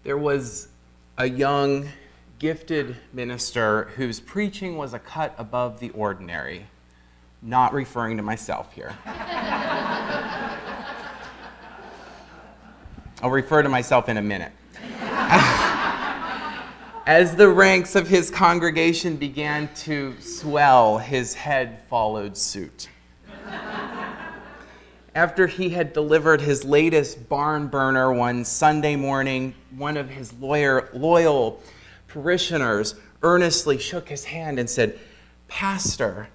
There was a young, gifted minister whose preaching was a cut above the ordinary. Not referring to myself here. I'll refer to myself in a minute. As the ranks of his congregation began to swell, his head followed suit. After he had delivered his latest barn burner one Sunday morning, one of his loyal parishioners earnestly shook his hand and said, "Pastor,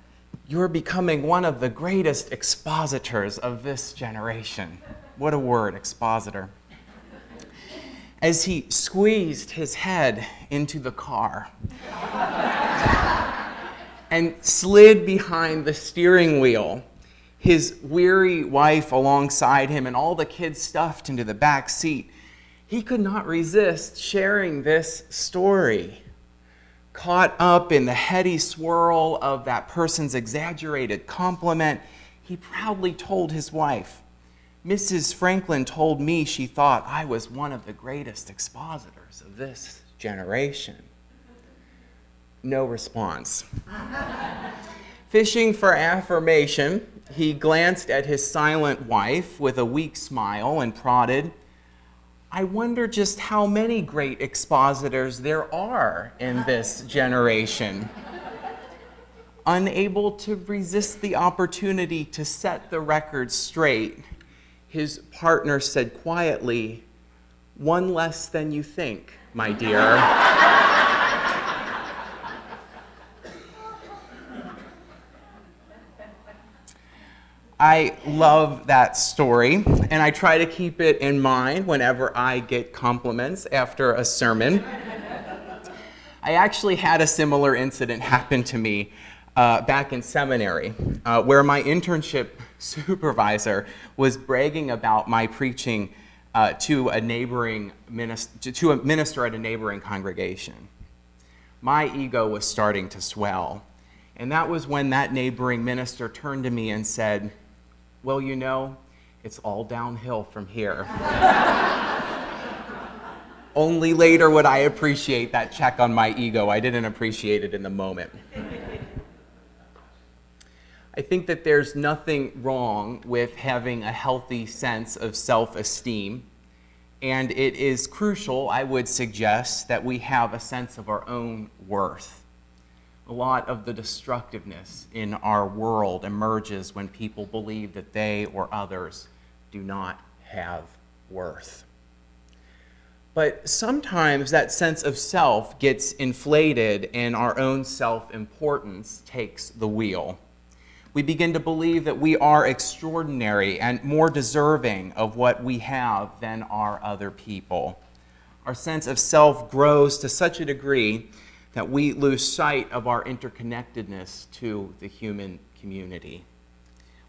you're becoming one of the greatest expositors of this generation." What a word, expositor. As he squeezed his head into the car and slid behind the steering wheel, his weary wife alongside him and all the kids stuffed into the back seat, he could not resist sharing this story. Caught up in the heady swirl of that person's exaggerated compliment, he proudly told his wife, "Mrs. Franklin told me she thought I was one of the greatest expositors of this generation." No response. Fishing for affirmation, he glanced at his silent wife with a weak smile and prodded, "I wonder just how many great expositors there are in this generation." Unable to resist the opportunity to set the record straight, his partner said quietly, "One less than you think, my dear." I love that story, and I try to keep it in mind whenever I get compliments after a sermon. I actually had a similar incident happen to me back in seminary, where my internship supervisor was bragging about my preaching to a minister at a neighboring congregation. My ego was starting to swell, and that was when that neighboring minister turned to me and said, "Well, you know, it's all downhill from here." Only later would I appreciate that check on my ego. I didn't appreciate it in the moment. I think that there's nothing wrong with having a healthy sense of self-esteem, and it is crucial, I would suggest, that we have a sense of our own worth. A lot of the destructiveness in our world emerges when people believe that they or others do not have worth. But sometimes that sense of self gets inflated and our own self-importance takes the wheel. We begin to believe that we are extraordinary and more deserving of what we have than are other people. Our sense of self grows to such a degree that we lose sight of our interconnectedness to the human community.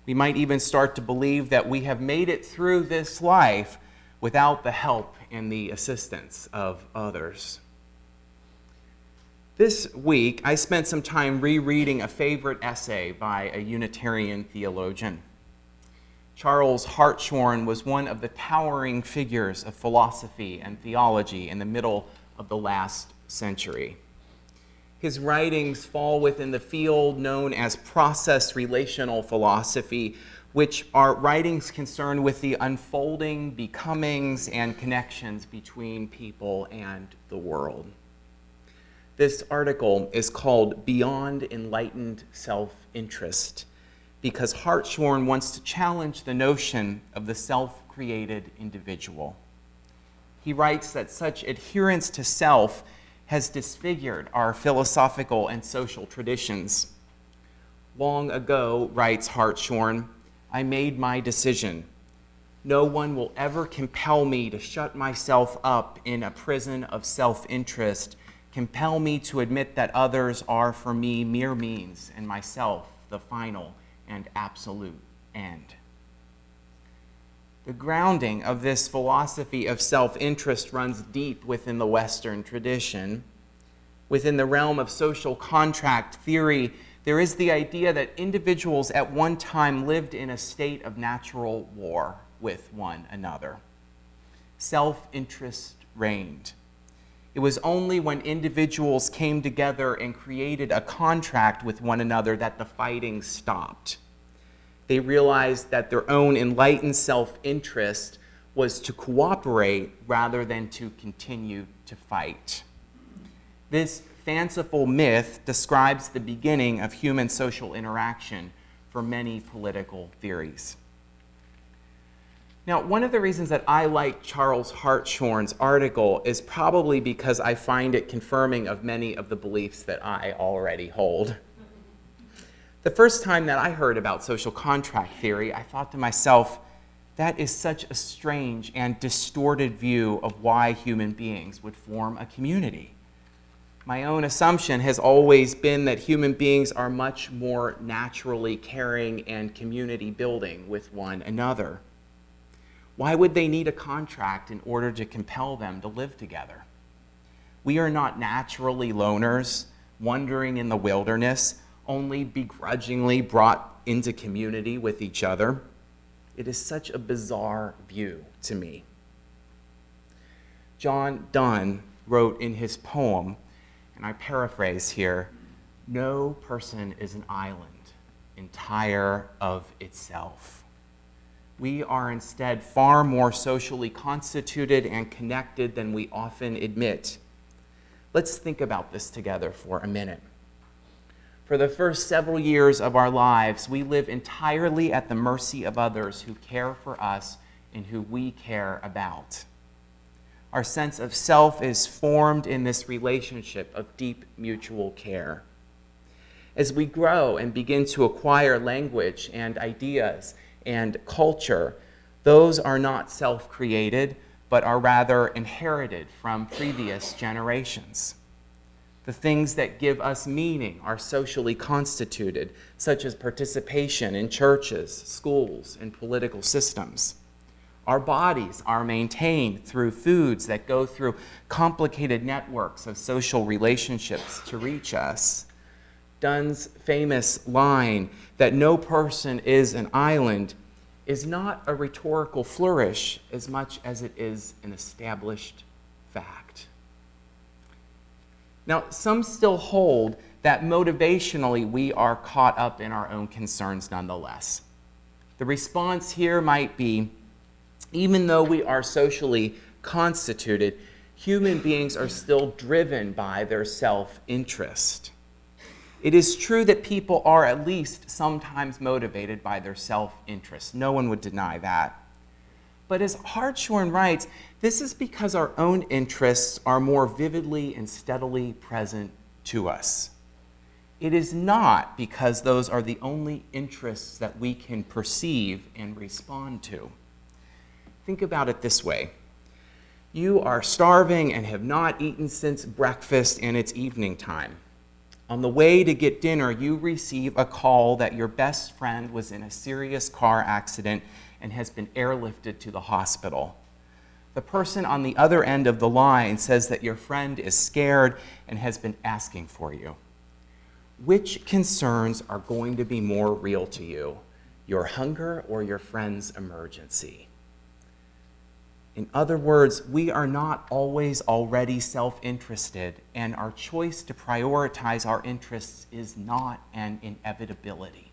We might even start to believe that we have made it through this life without the help and the assistance of others. This week, I spent some time rereading a favorite essay by a Unitarian theologian. Charles Hartshorne was one of the towering figures of philosophy and theology in the middle of the last century. His writings fall within the field known as process relational philosophy, which are writings concerned with the unfolding becomings and connections between people and the world. This article is called "Beyond Enlightened Self-Interest" because Hartshorne wants to challenge the notion of the self-created individual. He writes that such adherence to self has disfigured our philosophical and social traditions. "Long ago," writes Hartshorne, "I made my decision. No one will ever compel me to shut myself up in a prison of self-interest, compel me to admit that others are for me mere means and myself the final and absolute end." The grounding of this philosophy of self-interest runs deep within the Western tradition. Within the realm of social contract theory, there is the idea that individuals at one time lived in a state of natural war with one another. Self-interest reigned. It was only when individuals came together and created a contract with one another that the fighting stopped. They realized that their own enlightened self-interest was to cooperate rather than to continue to fight. This fanciful myth describes the beginning of human social interaction for many political theories. Now, one of the reasons that I like Charles Hartshorne's article is probably because I find it confirming of many of the beliefs that I already hold. The first time that I heard about social contract theory, I thought to myself, that is such a strange and distorted view of why human beings would form a community. My own assumption has always been that human beings are much more naturally caring and community building with one another. Why would they need a contract in order to compel them to live together? We are not naturally loners, wandering in the wilderness, only begrudgingly brought into community with each other. It is such a bizarre view to me. John Donne wrote in his poem, and I paraphrase here, "No person is an island, entire of itself." We are instead far more socially constituted and connected than we often admit. Let's think about this together for a minute. For the first several years of our lives, we live entirely at the mercy of others who care for us and who we care about. Our sense of self is formed in this relationship of deep mutual care. As we grow and begin to acquire language and ideas and culture, those are not self-created, but are rather inherited from previous generations. The things that give us meaning are socially constituted, such as participation in churches, schools, and political systems. Our bodies are maintained through foods that go through complicated networks of social relationships to reach us. Donne's famous line that no person is an island is not a rhetorical flourish as much as it is an established fact. Now, some still hold that motivationally we are caught up in our own concerns nonetheless. The response here might be, even though we are socially constituted, human beings are still driven by their self-interest. It is true that people are at least sometimes motivated by their self-interest. No one would deny that. But as Hartshorne writes, this is because our own interests are more vividly and steadily present to us. It is not because those are the only interests that we can perceive and respond to. Think about it this way. You are starving and have not eaten since breakfast, and it's evening time. On the way to get dinner, you receive a call that your best friend was in a serious car accident and has been airlifted to the hospital. The person on the other end of the line says that your friend is scared and has been asking for you. Which concerns are going to be more real to you, your hunger or your friend's emergency? In other words, we are not always already self-interested, and our choice to prioritize our interests is not an inevitability.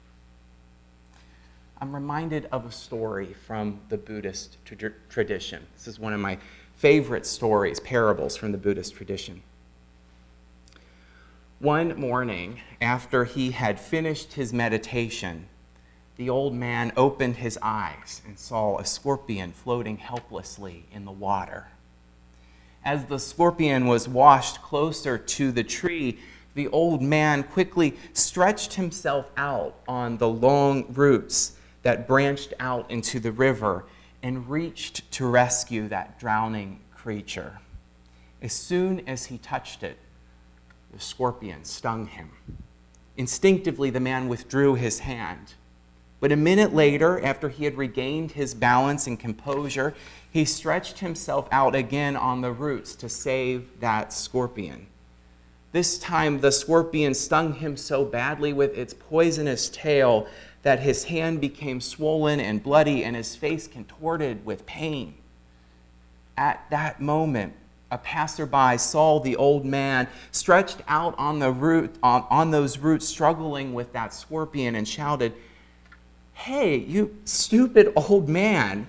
I'm reminded of a story from the Buddhist tradition. This is one of my favorite stories, parables from the Buddhist tradition. One morning, after he had finished his meditation, the old man opened his eyes and saw a scorpion floating helplessly in the water. As the scorpion was washed closer to the tree, the old man quickly stretched himself out on the long roots that branched out into the river and reached to rescue that drowning creature. As soon as he touched it, the scorpion stung him. Instinctively, the man withdrew his hand. But a minute later, after he had regained his balance and composure, he stretched himself out again on the roots to save that scorpion. This time, the scorpion stung him so badly with its poisonous tail that his hand became swollen and bloody and his face contorted with pain. At that moment, a passerby saw the old man stretched out on those roots, struggling with that scorpion, and shouted, "Hey, you stupid old man,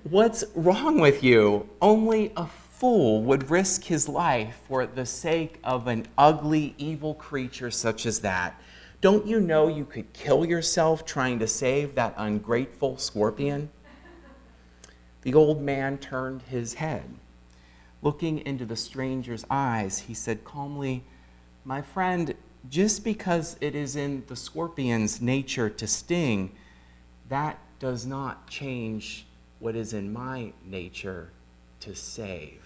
what's wrong with you? Only a fool would risk his life for the sake of an ugly, evil creature such as that. Don't you know you could kill yourself trying to save that ungrateful scorpion?" The old man turned his head. Looking into the stranger's eyes, he said calmly, "My friend, just because it is in the scorpion's nature to sting, that does not change what is in my nature to save."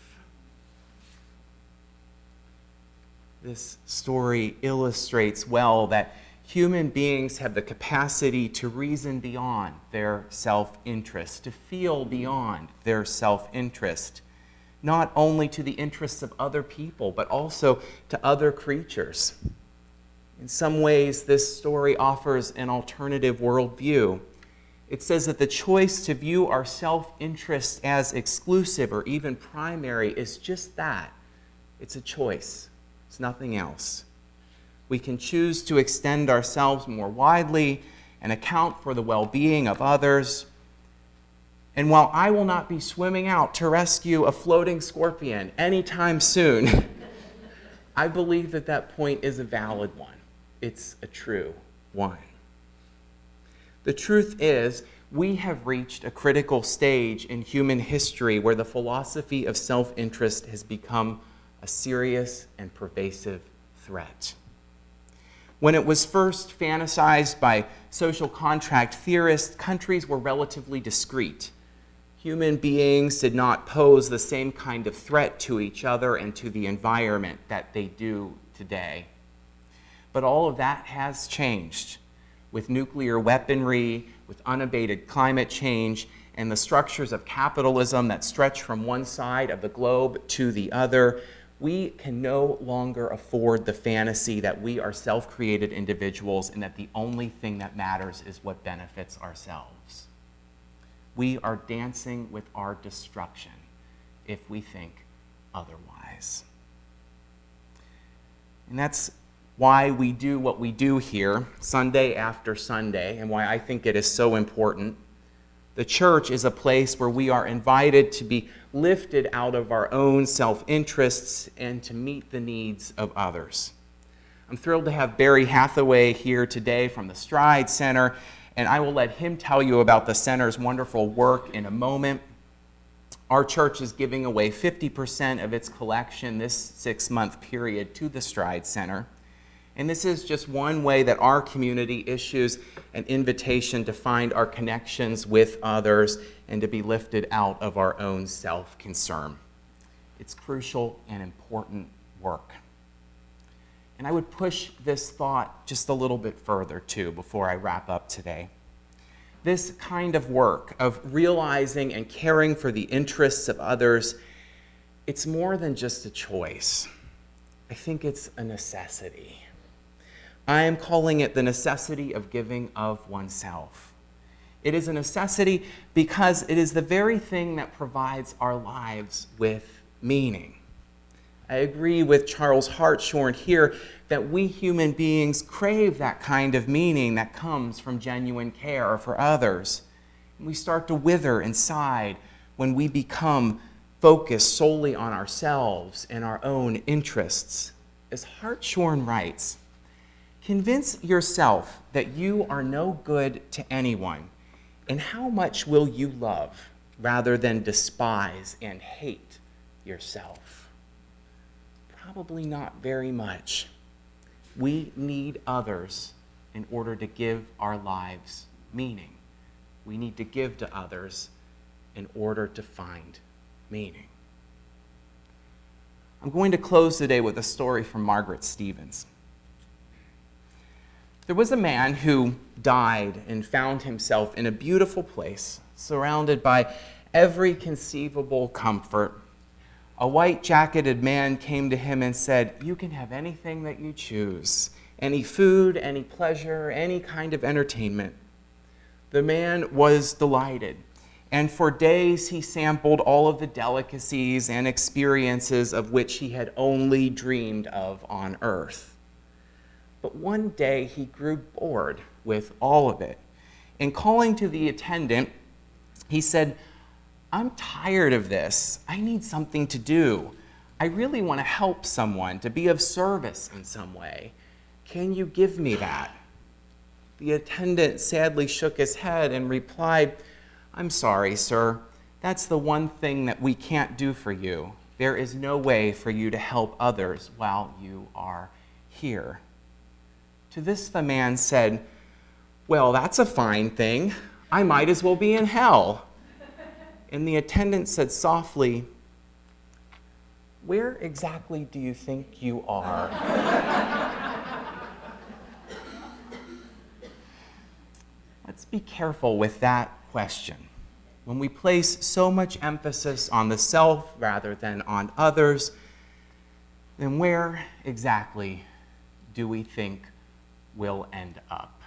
This story illustrates well that human beings have the capacity to reason beyond their self-interest, to feel beyond their self-interest, not only to the interests of other people, but also to other creatures. In some ways, this story offers an alternative worldview. It says that the choice to view our self-interest as exclusive or even primary is just that. It's a choice. It's nothing else. We can choose to extend ourselves more widely and account for the well-being of others. And while I will not be swimming out to rescue a floating scorpion anytime soon, I believe that that point is a valid one. It's a true one. The truth is, we have reached a critical stage in human history where the philosophy of self-interest has become a serious and pervasive threat. When it was first fantasized by social contract theorists, countries were relatively discrete. Human beings did not pose the same kind of threat to each other and to the environment that they do today. But all of that has changed with nuclear weaponry, with unabated climate change, and the structures of capitalism that stretch from one side of the globe to the other. We can no longer afford the fantasy that we are self-created individuals and that the only thing that matters is what benefits ourselves. We are dancing with our destruction if we think otherwise. And that's why we do what we do here, Sunday after Sunday, and why I think it is so important. The church is a place where we are invited to be lifted out of our own self-interests and to meet the needs of others. I'm thrilled to have Barry Hathaway here today from the Stride Center, and I will let him tell you about the center's wonderful work in a moment. Our church is giving away 50% of its collection this 6-month period to the Stride Center. And this is just one way that our community issues an invitation to find our connections with others and to be lifted out of our own self-concern. It's crucial and important work. And I would push this thought just a little bit further, too, before I wrap up today. This kind of work of realizing and caring for the interests of others, it's more than just a choice. I think it's a necessity. I am calling it the necessity of giving of oneself. It is a necessity because it is the very thing that provides our lives with meaning. I agree with Charles Hartshorne here that we human beings crave that kind of meaning that comes from genuine care for others. And we start to wither inside when we become focused solely on ourselves and our own interests. As Hartshorne writes, "Convince yourself that you are no good to anyone, and how much will you love rather than despise and hate yourself? Probably not very much. We need others in order to give our lives meaning. We need to give to others in order to find meaning." I'm going to close today with a story from Margaret Stevens. There was a man who died and found himself in a beautiful place, surrounded by every conceivable comfort. A white-jacketed man came to him and said, "You can have anything that you choose, any food, any pleasure, any kind of entertainment." The man was delighted, And for days he sampled all of the delicacies and experiences of which he had only dreamed of on earth. But one day he grew bored with all of it. And calling to the attendant, he said, "I'm tired of this. I need something to do. I really want to help someone, to be of service in some way. Can you give me that?" The attendant sadly shook his head and replied, "I'm sorry, sir. That's the one thing that we can't do for you. There is no way for you to help others while you are here." To this the man said, "Well, that's a fine thing. I might as well be in hell." And the attendant said softly, "Where exactly do you think you are?" Let's be careful with that question. When we place so much emphasis on the self rather than on others, then where exactly do we think we'll end up?